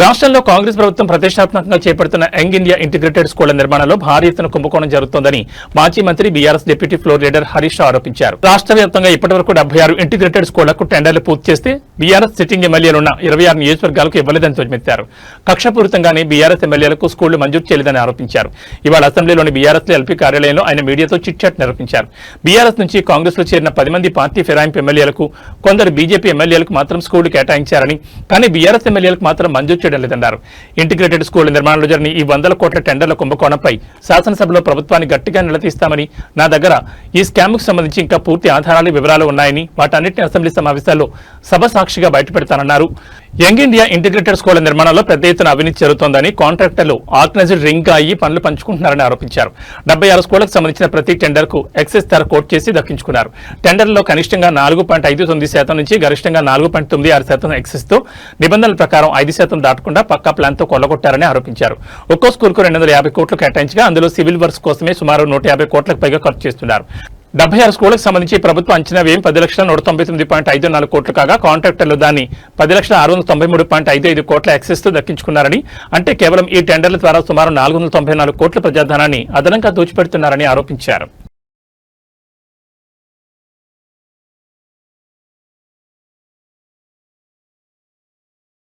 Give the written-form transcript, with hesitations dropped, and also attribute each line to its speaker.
Speaker 1: రాష్ట్రంలో కాంగ్రెస్ ప్రభుత్వం ప్రతిష్టాత్మకంగా చేపడుతున్న యంగ్ ఇండియా ఇంటిగ్రేటెడ్ స్కూళ్ల నిర్మాణంలో భారీ ఎత్తున కుంభకోణం జరుగుతోందని మాజీ మంత్రి BRS deputy floor leader Harish Rao ఆరోపించారు. రాష్ట్ర వ్యాప్తంగా ఇప్పటివరకు 76 ఇంటిగ్రేటెడ్ స్కూళ్లకు టెండర్లు పూర్తి చేస్తే బీఆర్ఎస్ సిట్టింగ్ ఎమ్మెల్యేలున్న 26 నియోజకవర్గాలకు ఇవ్వలేదని ధ్వజమెత్తారు. కక్షపూరితంగానే బీఆర్ఎస్ ఎమ్మెల్యేలకు స్కూళ్లు మంజూరు చేయలేదని ఆరోపించారు. ఇవాళ అసెంబ్లీలోని బీఆర్ఎస్ ఎల్పీ కార్యాలయంలో ఆయన మీడియాతో చిట్చాట్ నిర్వహించారు. బీఆర్ఎస్ నుంచి కాంగ్రెస్ లో చేరిన 10 మంది పార్టీ ఫిరాయింపు ఎమ్మెల్యేలకు, కొందరు బీజేపీ ఎమ్మెల్యేలకు మాత్రం స్కూళ్లు కేటాయించారని, కానీ బీఆర్ఎస్ ఎమ్మెల్యేలకు మాత్రం మంజూరు చేయడం లేదన్నారు. ఇంటిగ్రేటెడ్ స్కూల్ నిర్మాణంలో జరిగిన ఈ 100 కోట్ల టెండర్ల కుంభకోణంపై శాసనసభలో ప్రభుత్వాన్ని గట్టిగా నిలదీస్తామని, నా దగ్గర ఈ స్కామ్కు సంబంధించి ఇంకా పూర్తి ఆధారాలు, వివరాలు ఉన్నాయని వాటన్నిటిని అసెంబ్లీ సమావేశాల్లో సభ సాక్షిగా బయటపెడతానన్నారు. యంగ్ ఇండియా ఇంటిగ్రేటెడ్ స్కూళ్ల నిర్మాణంలో పెద్ద ఎత్తున అవినీతి జరుగుతోందని, కాంట్రాక్టర్లు ఆర్గనైజ్డ్ రింగ్ గా అయ్యి పనులు పంచుకుంటున్నారని ఆరోపించారు. 76 స్కూళ్లకు సంబంధించిన ప్రతి టెండర్ కు ఎక్సెస్ ధర కోట్ చేసి దక్కించుకున్నారు. టెండర్లలో కనిష్టంగా 4.59% నుంచి గరిష్టంగా 4.96% ఎక్సెస్ తో నిబంధనల ప్రకారం 5% దాటకుండా పక్కా ప్లాన్ తో కొల్లగొట్టారని ఆరోపించారు. ఒక్కో స్కూల్ కు 250 కోట్లు కేటాయించగా అందులో సివిల్ వర్క్స్ కోసమే సుమారు 150 కోట్లకు పైగా ఖర్చు చేస్తున్నారు. 76 స్కూళ్లకు సంబంధించి ప్రభుత్వ అంచనా వ్యయం 10,199.54 కోట్లు కాగా కాంట్రాక్టర్లు దాన్ని 10,693.55 కోట్ల ఎక్సెస్ తో దక్కించుకున్నారని, అంటే కేవలం ఈ టెండర్ల ద్వారా సుమారు 494 కోట్ల ప్రజాధనాన్ని అదనంగా దోచిపెడుతున్నారని ఆరోపించారు.